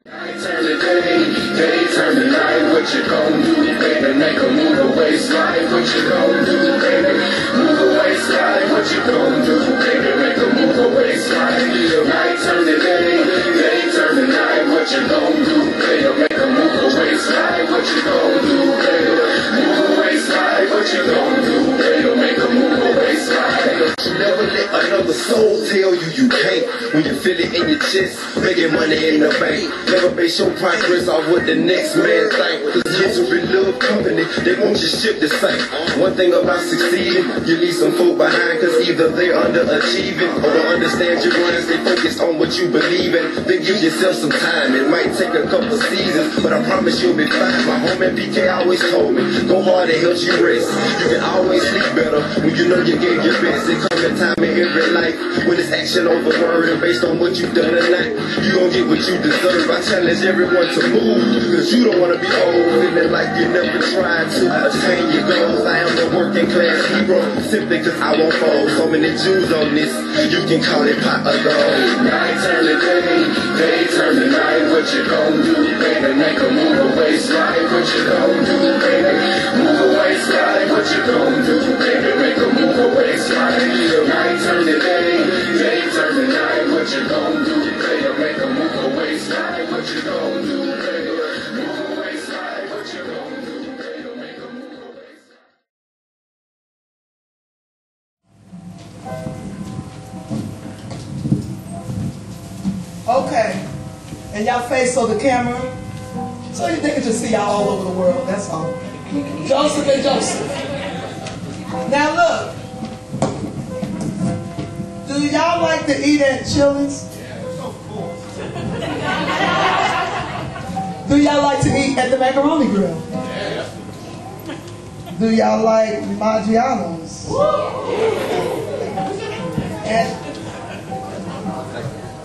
Night turn to day turn to night. What you gon' do, baby? Make a move away, slide. What you gon' do, baby? Move away, slide. What you gon' do, baby? Make a move away, slide. Night turn to day turn to night. What you gon' do, baby? Make a move away, slide. What you gon' do, baby? Move away, slide. What you gon' do, baby? Make a move away, slide. You never let another soul tell you you can't. When you feel it in your chest, making money in the bank. Never base your progress off what the next man think. Cause misery love company, they want your ship to sink. One thing about succeeding, you need some folk behind. Cause either they're underachieving or don't understand your mind. Stay focused on what you believe in. Then give yourself some time. It might take a couple seasons, but I promise you'll be fine. My homie PK always told me, go hard and help you rest. You can always sleep better when you know you gave your best. It comes a time in every life when it's action over word, and based on what you've done tonight, you gon' get what you deserve. I challenge everyone to move, cause you don't wanna be old, feeling like you never tried to attain your goals. I am the working class hero, simply cause I won't fold. So many Jews on this, you can call it pot of gold. Night turn to day turn to night. What you gon' do, baby? Make a move away, slide. What you gon' do, baby? Move away, slide. What you gon' do, baby? Make a move away, slide. Night turn to day turn to night. What you gon' do, baby? Make a move away, slide. What you gon' do, baby? Move away, slide. What you gon' do, baby? Make a move away, slide. Okay, and y'all face so the camera, so they can just see y'all all over the world, that's all. Joseph and Joseph. Now look, do y'all like to eat at Chili's? Do y'all like to eat at the macaroni grill? Do y'all like Maggiano's?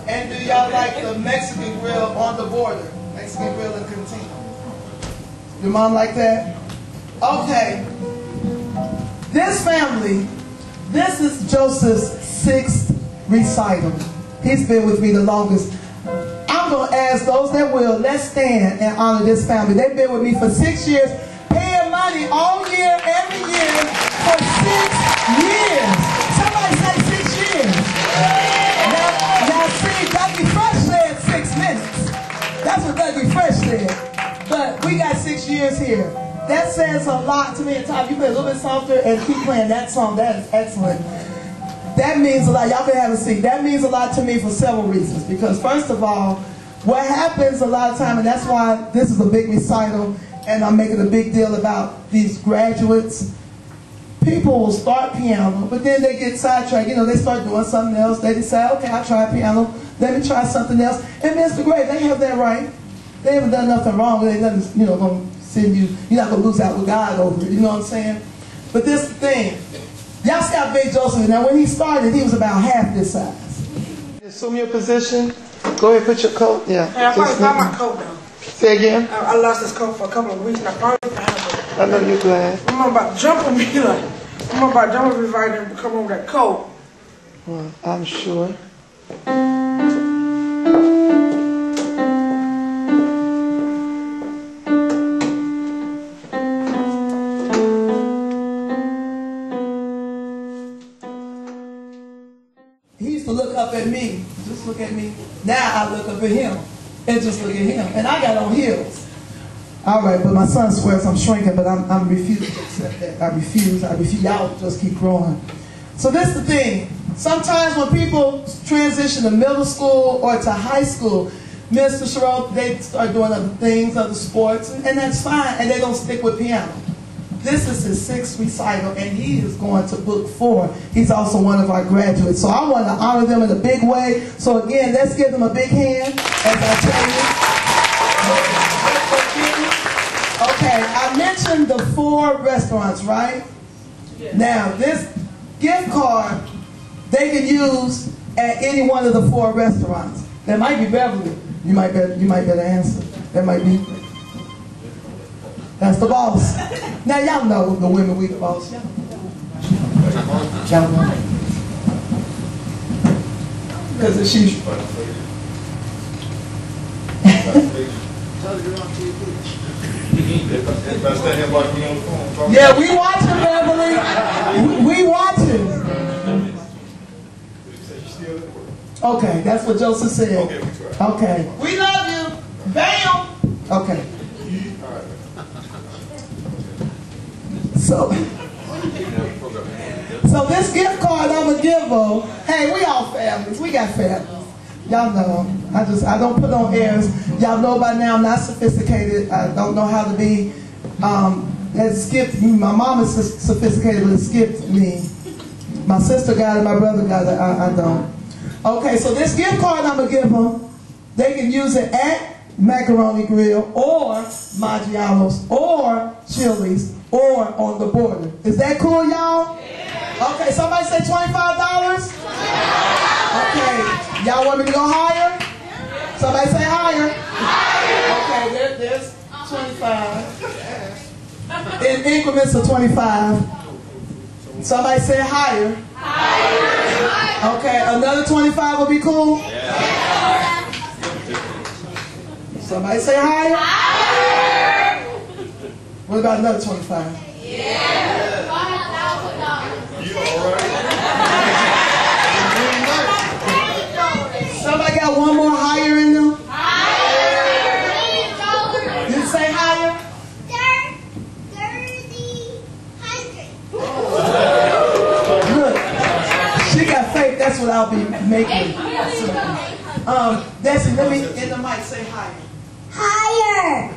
And do y'all like the Mexican grill on the border? Mexican grill and cantina. Your mom like that? Okay. This family, this is Joseph's 6th recital. He's been with me the longest. I'm going to ask those that will, let's stand and honor this family. They've been with me for 6 years, paying money all year, every year, for 6 years. Somebody say 6 years. Now see, Dougie Fresh said 6 minutes. That's what Dougie Fresh said. But we got 6 years here. That says a lot to me. And Tom, you play a little bit softer and keep playing that song. That is excellent. That means a lot. Y'all can have a seat. That means a lot to me for several reasons. Because first of all, what happens a lot of time, and that's why this is a big recital, and I'm making a big deal about these graduates. People will start piano, but then they get sidetracked. You know, they start doing something else. They decide, okay, I'll try piano. Let me try something else. And Mr. Gray, they have that right. They haven't done nothing wrong. They nothing, you know, going to send you. You're not going to lose out with God over it. You know what I'm saying? But this is the thing. Y'all see how big Joseph is. Now, when he started, he was about half this size. Assume your position. Go ahead, put your coat. Yeah. Hey, I probably found my coat though. Say again. I lost this coat for a couple of weeks, and I probably found it. I know you're glad. My mom about to jump on me like. My mom about to jump on me right there and come on with that coat. Well, I'm sure. He used to look up at me. Just look at me. Now I look up at him. And just look at him. And I got on heels. All right, but my son swears I'm shrinking, but I'm refusing to accept that. I refuse. Y'all just keep growing. So this is the thing. Sometimes when people transition to middle school or to high school, Mr. Sherrill, they start doing other things, other sports, and that's fine, and they don't stick with piano. This is his 6th recital, and he is going to book 4. He's also one of our graduates. So I want to honor them in a big way. So again, let's give them a big hand, as I tell you. Okay, I mentioned the 4 restaurants, right? Yeah. Now, this gift card, they can use at any one of the 4 restaurants. That might be Beverly. You might better answer. That might be. That's the boss. Now y'all know the women we the boss. Y'all know. Because she's Yeah, we watching, Beverly. We watching. Okay, that's what Joseph said. Okay. We love you. Bam. Okay. So this gift card I'm gonna give her. Hey, we all families. We got families. Y'all know. I don't put on airs. Y'all know by now I'm not sophisticated. I don't know how to be. It skipped me. My mom is sophisticated, but it skipped me. My sister got it. My brother got it. I don't. Okay, so this gift card I'm gonna give them. They can use it at Macaroni Grill or Maggiano's or Chili's or on the border. Is that cool, y'all? Yeah. Okay, somebody say $25? Okay, y'all want me to go higher? Somebody say higher. Okay, there's 25. In increments of 25. Somebody say higher. Okay, another 25 will be cool? Yeah. Somebody say higher? What about another 25? Yeah. You all right? Somebody got one more higher in them? Higher. You say higher? 30, 100. Look, she got faith. That's what I'll be making. Desi, let me in the mic say higher. Higher.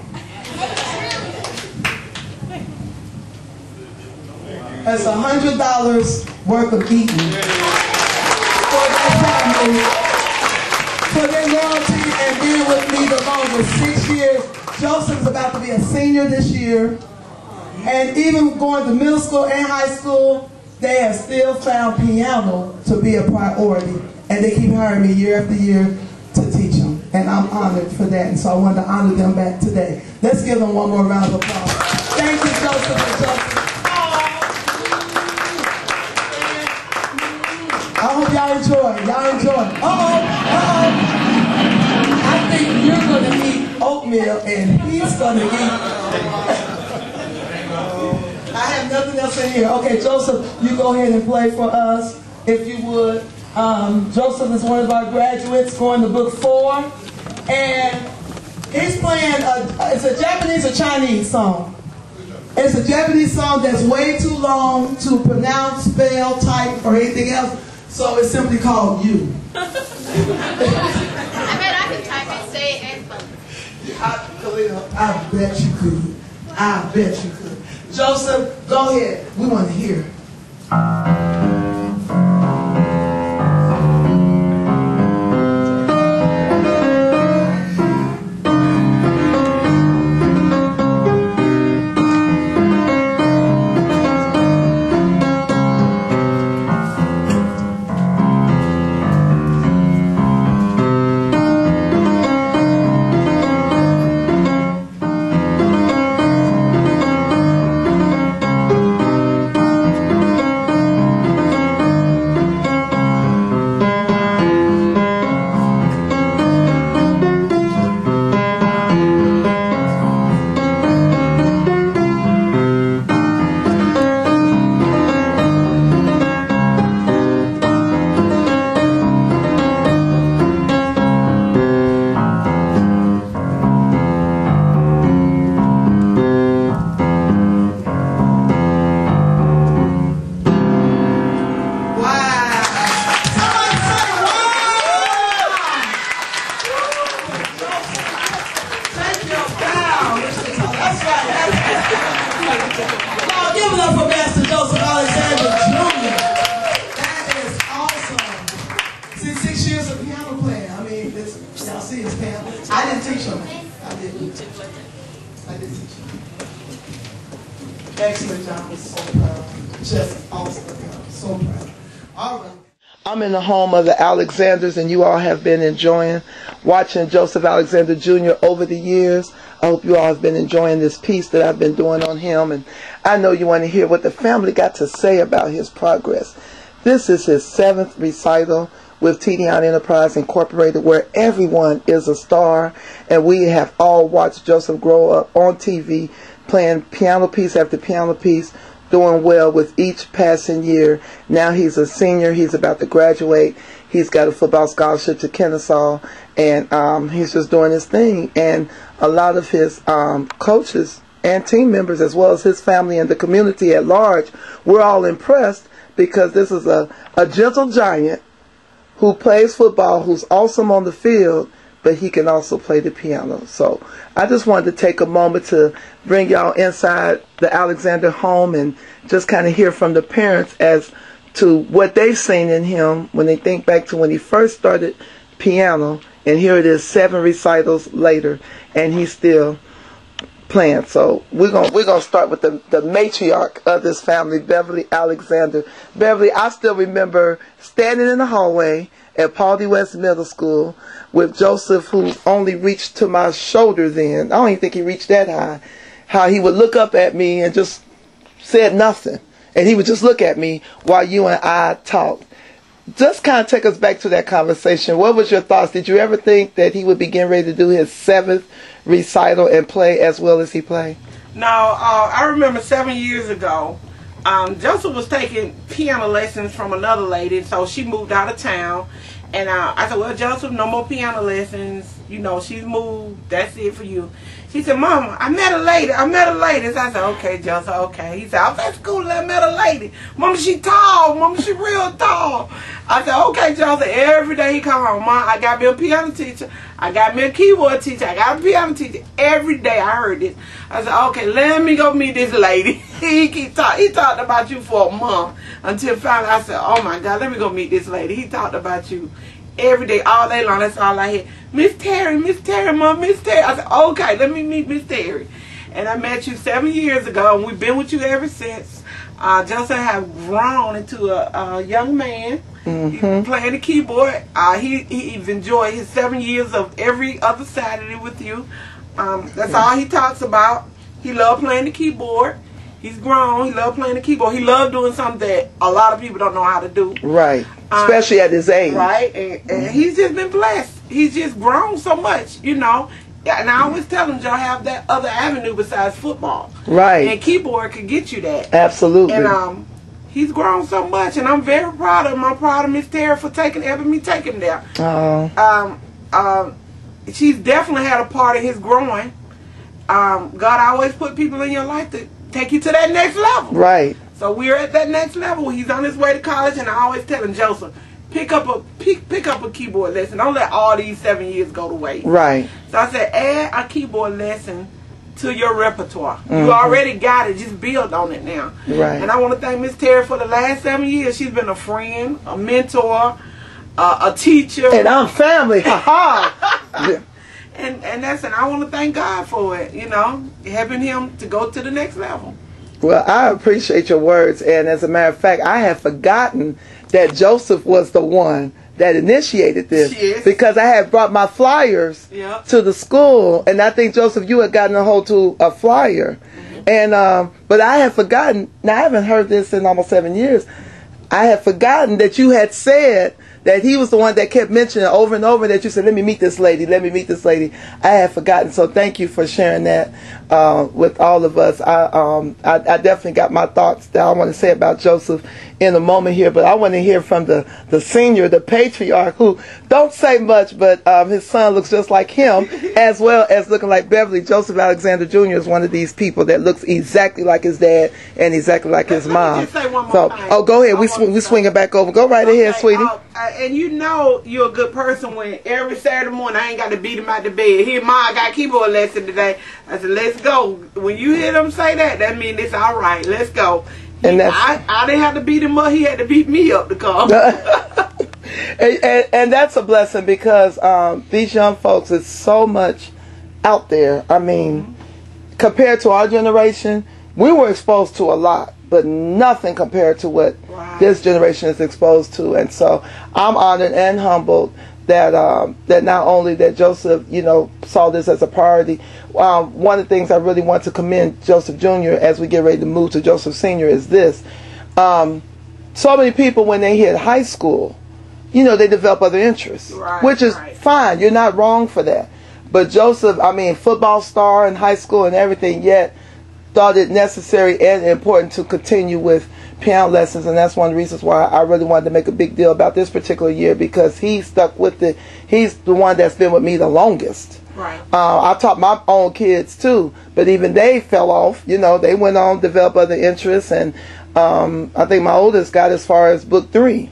That's $100 worth of eating for their family, for their loyalty and being with me the longest, 6 years. Joseph's about to be a senior this year, and even going to middle school and high school, they have still found piano to be a priority, and they keep hiring me year after year to teach them, and I'm honored for that, and so I wanted to honor them back today. Let's give them one more round of applause. Thank you, Joseph and Joseph. I hope y'all enjoy. Y'all enjoy. I think you're going to eat oatmeal, and he's going to eat. I have nothing else in here. Okay, Joseph, you go ahead and play for us, if you would. Joseph is one of our graduates going to book 4, and he's playing it's a Japanese or Chinese song. It's a Japanese song that's way too long to pronounce, spell, type, or anything else, so it's simply called You. I bet I can type and say it and spell. I bet you could. I bet you could. Joseph, go ahead. We want to hear it. Excellent job. I'm so proud. Just awesome. I'm so proud. All right. I'm in the home of the Alexanders, and you all have been enjoying watching Joseph Alexander Jr. over the years. I hope you all have been enjoying this piece that I've been doing on him, and I know you want to hear what the family got to say about his progress. This is his 7th recital with T-Dionne Enterprise Incorporated, where everyone is a star, and we have all watched Joseph grow up on TV, playing piano piece after piano piece, doing well with each passing year. Now he's a senior. He's about to graduate. He's got a football scholarship to Kennesaw, and he's just doing his thing. And a lot of his coaches and team members, as well as his family and the community at large, we're all impressed, because this is a gentle giant who plays football, who's awesome on the field, but he can also play the piano. So I just wanted to take a moment to bring y'all inside the Alexander home and just kind of hear from the parents as to what they've seen in him when they think back to when he first started piano. And here it is 7 recitals later, and he's still playing. So we're gonna start with the matriarch of this family, Beverly Alexander. Beverly, I still remember standing in the hallway at Paul D. West Middle School with Joseph, who only reached to my shoulder then. I don't even think he reached that high. How he would look up at me and just said nothing, and he would just look at me while you and I talked. Just kind of take us back to that conversation. What was your thoughts? Did you ever think that he would be getting ready to do his 7th recital and play as well as he played? No, I remember 7 years ago, Joseph was taking piano lessons from another lady, so she moved out of town. And I said, well, Joseph, no more piano lessons. You know, she's moved. That's it for you. She said, Mama, I met a lady. So I said, okay, Joseph, okay. He said, I was at school and I met a lady. Mama, she tall. Mama, she real tall. I said, okay, Joseph. Every day he come home, Mom, I got me a piano teacher. I got me a keyboard teacher. I got a piano teacher. Every day I heard this. I said, okay, let me go meet this lady. He talked about you for a month until finally I said, oh my God, let me go meet this lady. He talked about you every day, all day long. That's all I hear. Miss Terri, Mom, Miss Terri. I said, okay, let me meet Miss Terri. And I met you 7 years ago, and we've been with you ever since. Joseph have grown into a young man. Mm-hmm. He's been playing the keyboard. He's enjoyed his 7 years of every other Saturday with you. That's all he talks about. He loved playing the keyboard. He's grown. He loved playing the keyboard. He loved doing something that a lot of people don't know how to do. Right. Especially at his age. Right. And he's just been blessed. He's just grown so much, you know. Yeah, and I always tell him, y'all have that other avenue besides football. Right. And keyboard could get you that. Absolutely. And he's grown so much, and I'm very proud of him. I'm proud of Miss Terri for helping me take him there. Oh. She's definitely had a part in his growing. God always put people in your life to take you to that next level. Right. So we're at that next level. He's on his way to college, and I always tell him, Joseph, pick up a keyboard lesson. Don't let all these 7 years go to waste. Right. So I said, add a keyboard lesson to your repertoire. Mm-hmm. You already got it. Just build on it now. Right. And I want to thank Miss Terri for the last 7 years. She's been a friend, a mentor, a teacher. And I'm family. Ha ha. And I want to thank God for it, you know, helping him to go to the next level. Well, I appreciate your words, and as a matter of fact, I had forgotten that Joseph was the one that initiated this. Yes. Because I had brought my flyers to the school, and I think, Joseph, you had gotten a hold to a flyer. Mm-hmm. And but I had forgotten, now I haven't heard this in almost 7 years, I had forgotten that you had said that he was the one that kept mentioning over and over that you said, let me meet this lady, let me meet this lady. I had forgotten, so thank you for sharing that with all of us. I definitely got my thoughts that I want to say about Joseph in a moment here, but I want to hear from the senior, the patriarch, who don't say much, but his son looks just like him, as well as looking like Beverly. Joseph Alexander Jr. is one of these people that looks exactly like his dad and exactly like his mom. So, go ahead. We swing it back over. Go right ahead, sweetie. And you know you're a good person when every Saturday morning I ain't got to beat him out the bed. Here, Ma, I got keyboard lesson today. I said, let's go. When you hear them say that, that means it's all right. Let's go. And I didn't have to beat him up. He had to beat me up to come. and that's a blessing because these young folks, it's so much out there. I mean, compared to our generation, we were exposed to a lot, but nothing compared to what this generation is exposed to. And so I'm honored and humbled that that not only that Joseph, you know, saw this as a priority. One of the things I really want to commend Joseph Jr. as we get ready to move to Joseph Sr. is this. So many people, when they hit high school, they develop other interests, which is fine. You're not wrong for that. But Joseph, I mean, football star in high school and everything, yet thought it necessary and important to continue with piano lessons, and that's one of the reasons why I really wanted to make a big deal about this particular year, because he stuck with it. He's the one that's been with me the longest. Right. I taught my own kids too, but even they fell off. They went on to develop other interests, and I think my oldest got as far as book 3.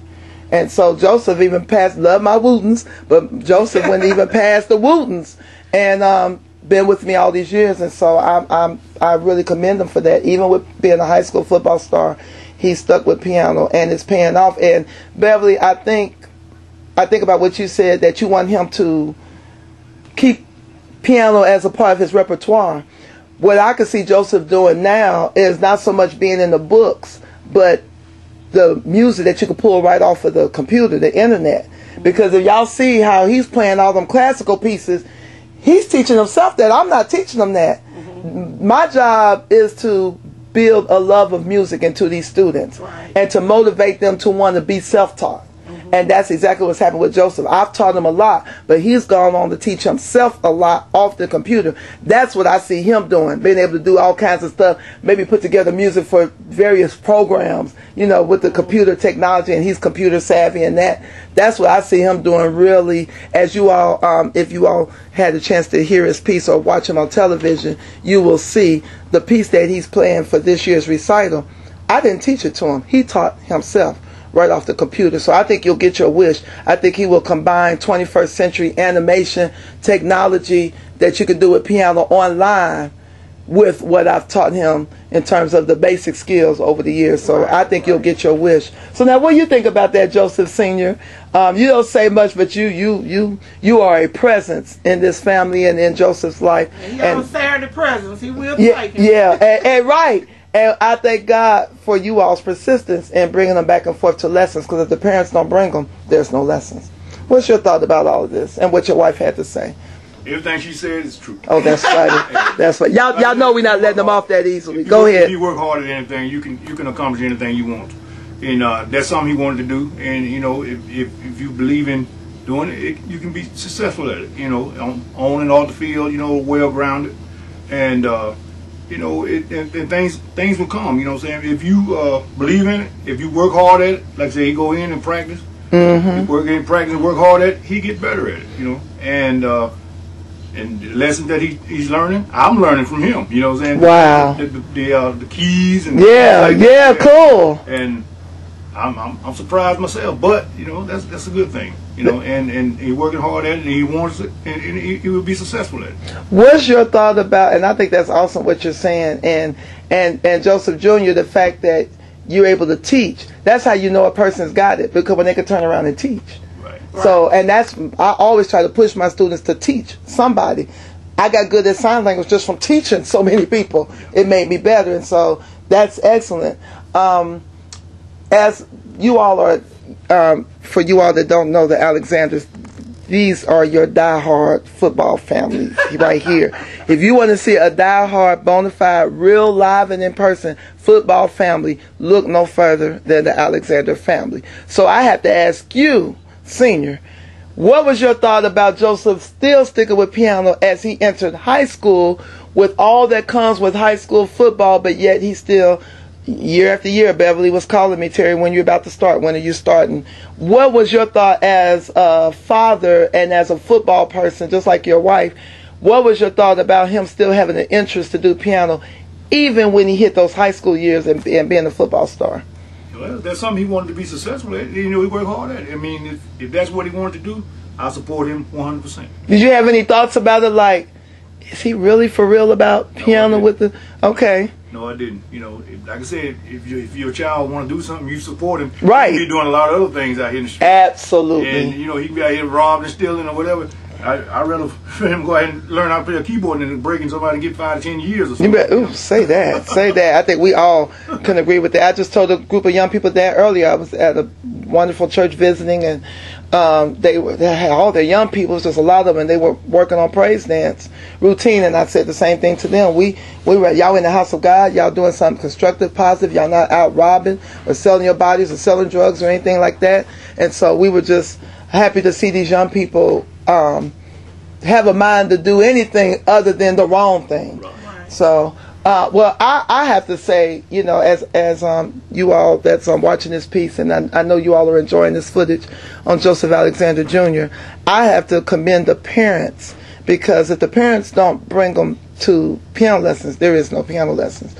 And so Joseph even passed, love my Wootens, but Joseph wouldn't even pass the Wootens, and been with me all these years. And so I really commend him for that. Even with being a high school football star, he stuck with piano, and it's paying off. And Beverly, I think about what you said, that you want him to keep piano as a part of his repertoire. What I can see Joseph doing now is not so much being in the books, but the music that you can pull right off of the computer, the internet. Because if y'all see how he's playing all them classical pieces, he's teaching himself that. I'm not teaching him that. My job is to build a love of music into these students, and to motivate them to want to be self-taught. And that's exactly what's happened with Joseph. I've taught him a lot, but he's gone on to teach himself a lot off the computer. That's what I see him doing, being able to do all kinds of stuff, maybe put together music for various programs, with the computer technology, and he's computer savvy, and that's what I see him doing really. As you all, if you all had a chance to hear his piece or watch him on television, you will see the piece that he's playing for this year's recital. I didn't teach it to him. He taught himself right off the computer. So I think you'll get your wish. I think he will combine 21st century animation technology that you can do with piano online with what I've taught him in terms of the basic skills over the years. So I think you'll get your wish. So now, what do you think about that, Joseph Sr.? You don't say much, but you are a presence in this family and in Joseph's life. And he don't Saturday presence. He will take it. Yeah, and right. And I thank God for you all's persistence in bringing them back and forth to lessons, because if the parents don't bring them, there's no lessons. What's your thought about all of this and what your wife had to say? Everything she said is true. Oh, that's right. That's right. Y'all know we're not letting them off that easily. Go ahead. If you work hard at anything, you can accomplish anything you want. And that's something he wanted to do. And if you believe in doing it, you can be successful at it. On and off the field, well grounded, and and things will come. You know what I'm saying? If you believe in it, if you work hard at it, like I say, he go in and practice. You work in practice and work hard at it, he get better at it. And the lessons that he's learning, I'm learning from him. You know what I'm saying? Wow. The keys and cool. And I'm surprised myself, but that's a good thing. And he's working hard at it, and he wants it, and he will be successful at it. What's your thought about? And I think that's awesome what you're saying. And Joseph Jr., the fact that you're able to teach, that's how you know a person's got it, because when they can turn around and teach. Right. So, and I always try to push my students to teach somebody. I got good at sign language just from teaching so many people. It made me better, and so that's excellent. As you all are, for you all that don't know the Alexanders, these are your diehard football family right here. If you want to see a diehard, bona fide, real live and in person football family, look no further than the Alexander family. So I have to ask you, Senior, what was your thought about Joseph still sticking with piano as he entered high school, with all that comes with high school football, but yet he still, year after year, Beverly was calling me, Terry, when you're about to start, when are you starting? What was your thought as a father and as a football person, just like your wife? What was your thought about him still having an interest to do piano, even when he hit those high school years and being a football star? Well, that's something he wanted to be successful at. He worked hard at it. I mean, if that's what he wanted to do, I support him 100%. Did you have any thoughts about it, like, is he really for real about piano with the... Okay. No, I didn't. Like I said, if your child want to do something, you support him. Right. He be doing a lot of other things out here in the street. Absolutely. And, he can be out here robbing and stealing or whatever. I'd rather for him go ahead and learn how to play a keyboard than breaking somebody and get 5 to 10 years or something. Ooh, say that. Say that. I think we all can agree with that. I just told a group of young people that earlier. I was at a wonderful church visiting, and they had all their young people, just a lot of them, and they were working on praise dance routine, and I said the same thing to them. We were, y'all in the house of God, y'all doing something constructive, positive, y'all not out robbing or selling your bodies or selling drugs or anything like that. And so we were just happy to see these young people have a mind to do anything other than the wrong thing. Right. So, well, I have to say, you know, as you all that's watching this piece, and I know you all are enjoying this footage on Joseph Alexander Jr., I have to commend the parents, because if the parents don't bring them to piano lessons, there is no piano lessons.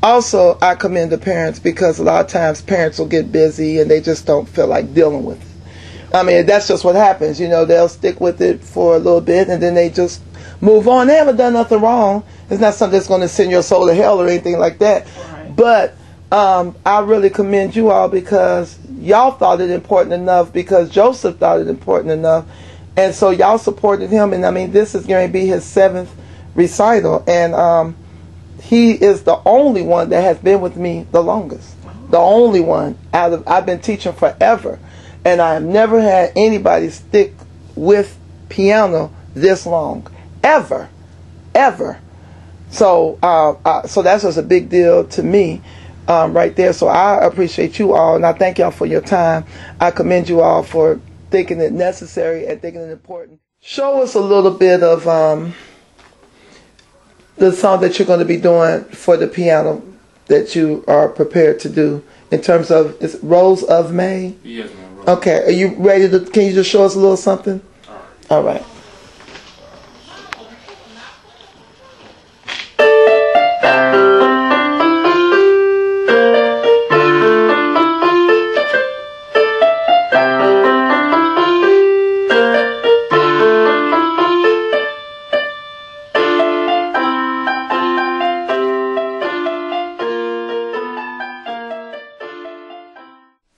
Also, I commend the parents, because a lot of times parents will get busy and they just don't feel like dealing with it. I mean, that's just what happens. You know, they'll stick with it for a little bit and then they just move on. They haven't done nothing wrong. It's not something that's going to send your soul to hell or anything like that. Right. But I really commend you all, because y'all thought it important enough, because Joseph thought it important enough. And so y'all supported him. And I mean, this is going to be his 7th recital. And he is the only one that has been with me the longest. The only one out of, I've been teaching forever. And I have never had anybody stick with piano this long, ever. So, so that's just a big deal to me, right there. So I appreciate you all, and I thank y'all for your time. I commend you all for thinking it necessary and thinking it important. Show us a little bit of the song that you're going to be doing for the piano that you are prepared to do, in terms of, is it Rose of May? Yes, ma'am. Okay, are you ready to, can you just show us a little something? All right.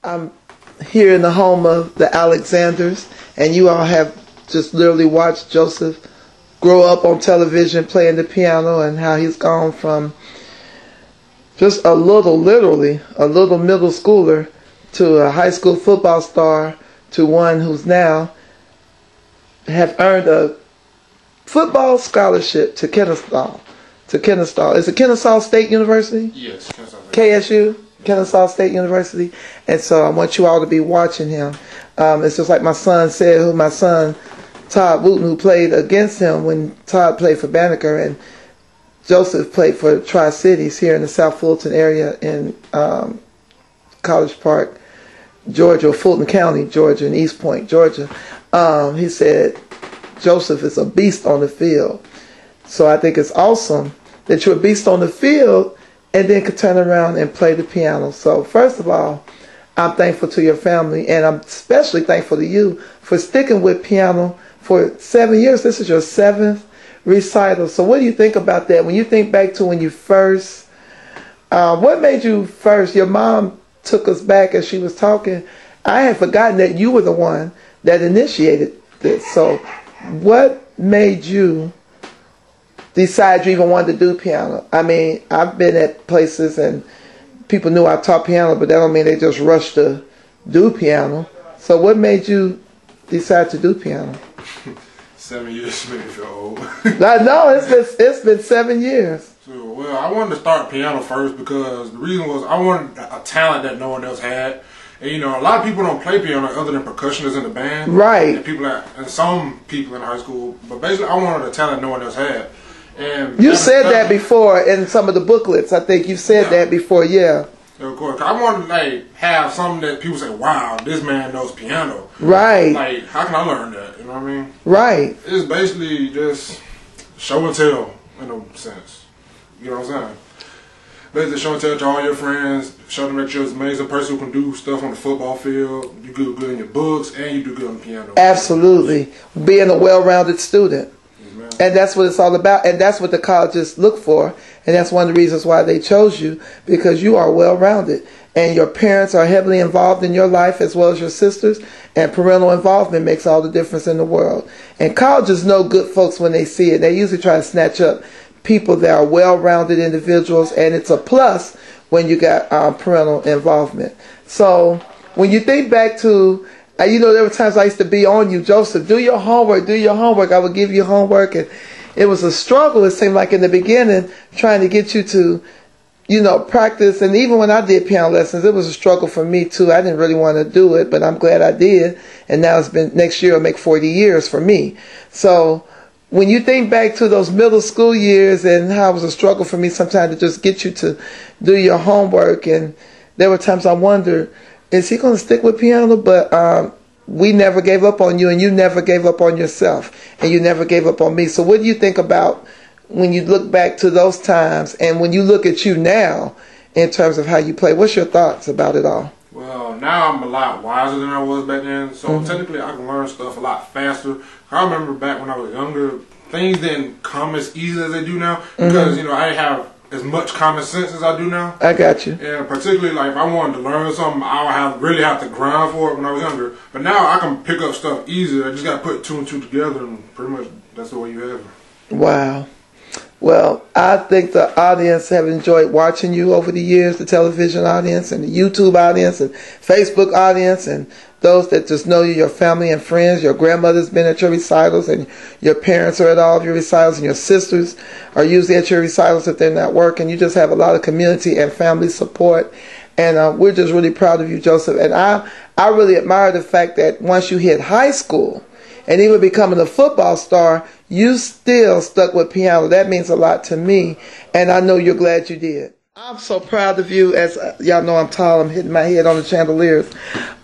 I'm here in the home of the Alexanders, and you all have just literally watched Joseph grow up on television playing the piano, and how he's gone from just literally a little middle schooler to a high school football star, to one who's now have earned a football scholarship to Kennesaw. Is it Kennesaw State University? Yes, Kennesaw. KSU? Kennesaw State University. And so I want you all to be watching him. It's just like my son said, who my son Todd Wooten, who played against him when Todd played for Banneker, and Joseph played for Tri-Cities here in the South Fulton area in College Park, Georgia, or Fulton County, Georgia, and East Point, Georgia. He said Joseph is a beast on the field. So I think it's awesome that you're a beast on the field and then could turn around and play the piano. So first of all, I'm thankful to your family, and I'm especially thankful to you for sticking with piano for 7 years. This is your 7th recital. So what do you think about that? When you think back to when you first, what made you first? Your mom took us back as she was talking. I had forgotten that you were the one that initiated this. So what made you decide you even wanted to do piano? I mean, I've been at places and people knew I taught piano, but that don't mean they just rushed to do piano. So what made you decide to do piano? 7 years made me feel old. I know, it's been 7 years. So, well, I wanted to start piano first because the reason was I wanted a talent that no one else had. And, you know, a lot of people don't play piano other than percussionists in the band. Right. And some people in high school. But basically, I wanted a talent no one else had. And you said that before in some of the booklets. I think you said that before, yeah. Of course. I wanted to like have something that people say, wow, this man knows piano. Right. Like, how can I learn that? You know what I mean? Right. It's basically just show and tell in a sense. You know what I'm saying? Basically show and tell to all your friends, show them that you're an amazing person who can do stuff on the football field, you do good in your books, and you do good on the piano. Absolutely. Being a well-rounded student. And that's what it's all about, and that's what the colleges look for. And that's one of the reasons why they chose you, because you are well-rounded. And your parents are heavily involved in your life as well as your sisters. And parental involvement makes all the difference in the world. And colleges know good folks when they see it. They usually try to snatch up people that are well-rounded individuals. And it's a plus when you got parental involvement. So when you think back to, you know, there were times I used to be on you, Joseph, do your homework, do your homework. I would give you homework, and it was a struggle, it seemed like in the beginning, trying to get you to, you know, practice. And even when I did piano lessons, it was a struggle for me too. I didn't really want to do it, but I'm glad I did. And now it's been, next year it'll make 40 years for me. So when you think back to those middle school years and how it was a struggle for me sometimes to just get you to do your homework, and there were times I wondered, is he going to stick with piano? But we never gave up on you, and you never gave up on yourself, and you never gave up on me. So what do you think about when you look back to those times, and when you look at you now in terms of how you play? What's your thoughts about it all? Well, now I'm a lot wiser than I was back then, so technically I can learn stuff a lot faster. I remember back when I was younger, things didn't come as easy as they do now, because, you know, I didn't have as much common sense as I do now. I got you. And particularly, like, if I wanted to learn something, I would really have to grind for it when I was younger. But now I can pick up stuff easier. I just got to put two and two together, and pretty much that's the way you have it. Wow. Well, I think the audience have enjoyed watching you over the years, the television audience and the YouTube audience and Facebook audience, and those that just know you, your family and friends. Your grandmother's been at your recitals, and your parents are at all of your recitals, and your sisters are usually at your recitals if they're not working. You just have a lot of community and family support, and we're just really proud of you, Joseph. And I really admire the fact that once you hit high school and even becoming a football star, you still stuck with piano. That means a lot to me, and I know you're glad you did. I'm so proud of you. As y'all know, I'm tall. I'm hitting my head on the chandeliers.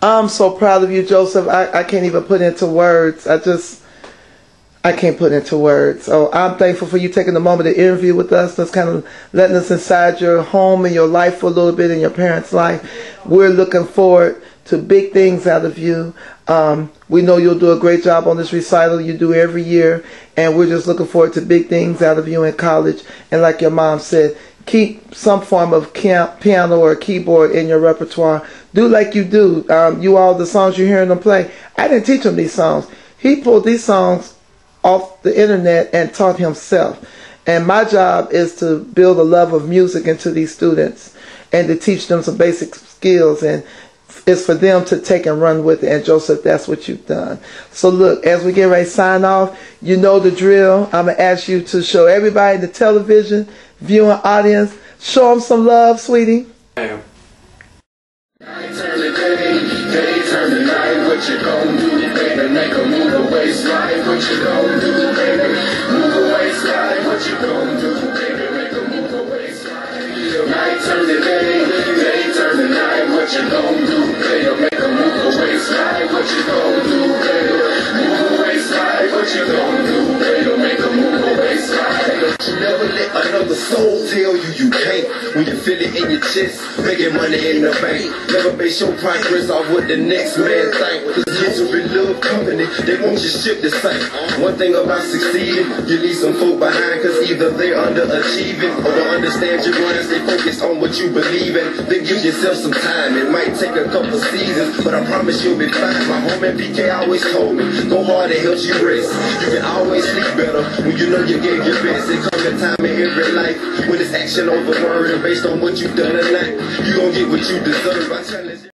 I'm so proud of you, Joseph. I can't even put into words. I can't put into words. So I'm thankful for you taking the moment to interview with us. Just kind of letting us inside your home and your life for a little bit, in your parents' life. We're looking forward to big things out of you. We know you'll do a great job on this recital you do every year, and we're just looking forward to big things out of you in college. And like your mom said, keep some form of piano or keyboard in your repertoire. Do like you do. You all, the songs you're hearing them play, I didn't teach him these songs. He pulled these songs off the internet and taught himself. And my job is to build a love of music into these students and to teach them some basic skills, and it's for them to take and run with it. And Joseph, that's what you've done. So look, as we get ready to sign off, you know the drill. I'm going to ask you to show everybody the television viewing audience. Show them some love, sweetie. Damn. Night turn to day turn to night. What you gon' do, baby? Make a move away, slide. What you gon' do, baby? Move away, slide. What you gon' do, baby? Make a move away, slide. Night turn to day turn to night. What you gon' do, baby? Make a move away, slide. What you gon' do, baby? Move away, slide. What you gon' do, baby? Make a move away, slide. You never let another soul tell you you can't. When you feel it in your chest, making money in the bank. Never base your progress off what the next man think. Cause misery love company, they want your ship to sink. One thing about succeeding, you need some folk behind, cause either they're underachieving or don't understand your grind. Stay focused on what you believe in, then give yourself some time. It might take a couple seasons, but I promise you'll be fine. My homie PK always told me, go hard, it helps you rest. You can always sleep better when you know you gave your best. It comes a time in every life when it's action over word, and based on what you've done tonight, you gon' get what you deserve. I challenge you.